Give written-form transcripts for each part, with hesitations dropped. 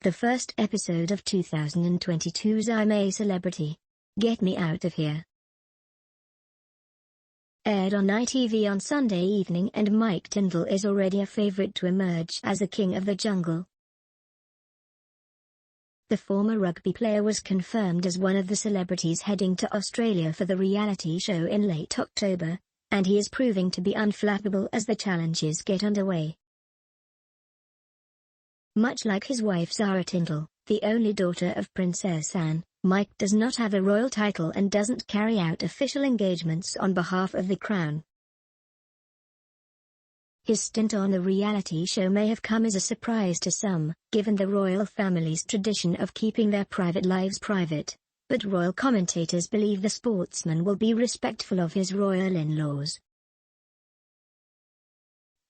The first episode of 2022's I'm A Celebrity. Get Me Out of Here aired on ITV on Sunday evening, and Mike Tindall is already a favorite to emerge as the king of the jungle. The former rugby player was confirmed as one of the celebrities heading to Australia for the reality show in late October, and he is proving to be unflappable as the challenges get underway. Much like his wife Zara Tindall, the only daughter of Princess Anne, Mike does not have a royal title and doesn't carry out official engagements on behalf of the crown. His stint on the reality show may have come as a surprise to some, given the royal family's tradition of keeping their private lives private, but royal commentators believe the sportsman will be respectful of his royal in-laws.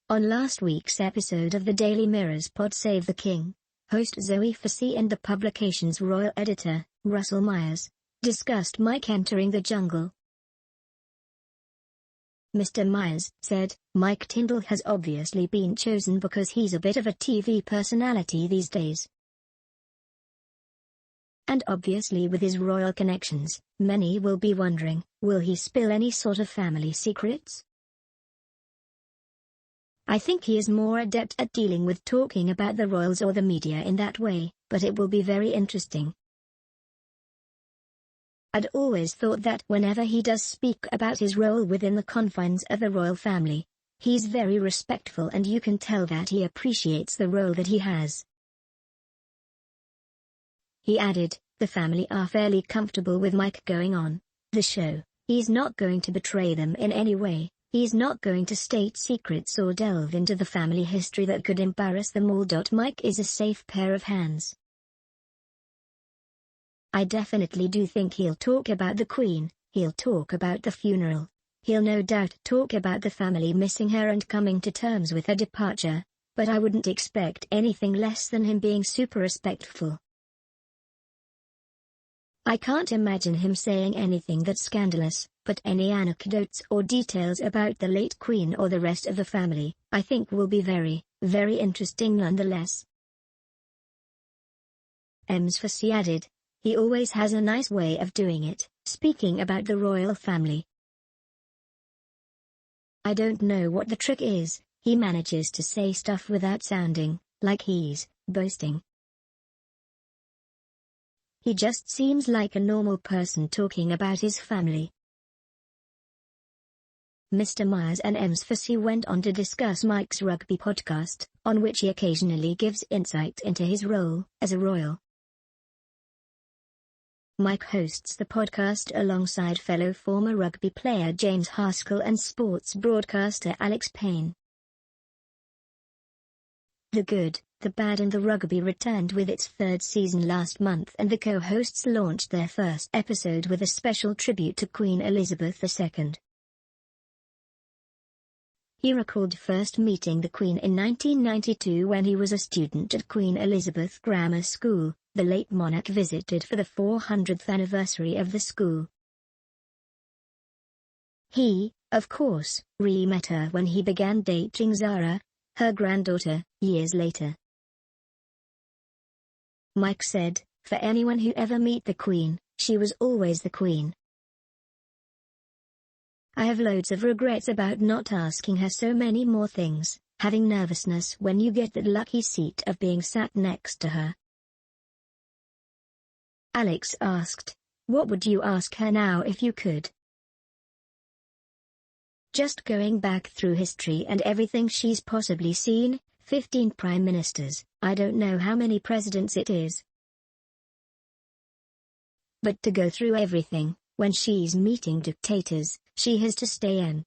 On last week's episode of the Daily Mirror's Pod Save the King, host Zoe Fossey and the publication's royal editor, Russell Myers, discussed Mike entering the jungle. Mr. Myers said, "Mike Tindall has obviously been chosen because he's a bit of a TV personality these days. And obviously with his royal connections, many will be wondering, will he spill any sort of family secrets? I think he is more adept at dealing with talking about the royals or the media in that way, but it will be very interesting. I'd always thought that whenever he does speak about his role within the confines of the royal family, he's very respectful and you can tell that he appreciates the role that he has." He added, "The family are fairly comfortable with Mike going on the show. He's not going to betray them in any way. He's not going to state secrets or delve into the family history that could embarrass them all. Mike is a safe pair of hands. I definitely do think he'll talk about the Queen, he'll talk about the funeral, he'll no doubt talk about the family missing her and coming to terms with her departure, but I wouldn't expect anything less than him being super respectful. I can't imagine him saying anything that's scandalous, but any anecdotes or details about the late Queen or the rest of the family, I think will be very, very interesting nonetheless." Ms. Fossey added, "He always has a nice way of doing it, speaking about the royal family. I don't know what the trick is, he manages to say stuff without sounding like he's boasting. He just seems like a normal person talking about his family." Mr. Myers and Ms. Fossey went on to discuss Mike's rugby podcast, on which he occasionally gives insight into his role as a royal. Mike hosts the podcast alongside fellow former rugby player James Haskell and sports broadcaster Alex Payne. The Good, the Bad and the Rugby returned with its third season last month, and the co-hosts launched their first episode with a special tribute to Queen Elizabeth II. He recalled first meeting the Queen in 1992 when he was a student at Queen Elizabeth Grammar School. The late monarch visited for the 400th anniversary of the school. He, of course, re-met her when he began dating Zara, her granddaughter, years later. Mike said, "For anyone who ever met the Queen, she was always the Queen. I have loads of regrets about not asking her so many more things, having nervousness when you get that lucky seat of being sat next to her." Alex asked, "What would you ask her now if you could?" "Just going back through history and everything she's possibly seen, 15 prime ministers, I don't know how many presidents it is. But to go through everything, when she's meeting dictators, she has to stay in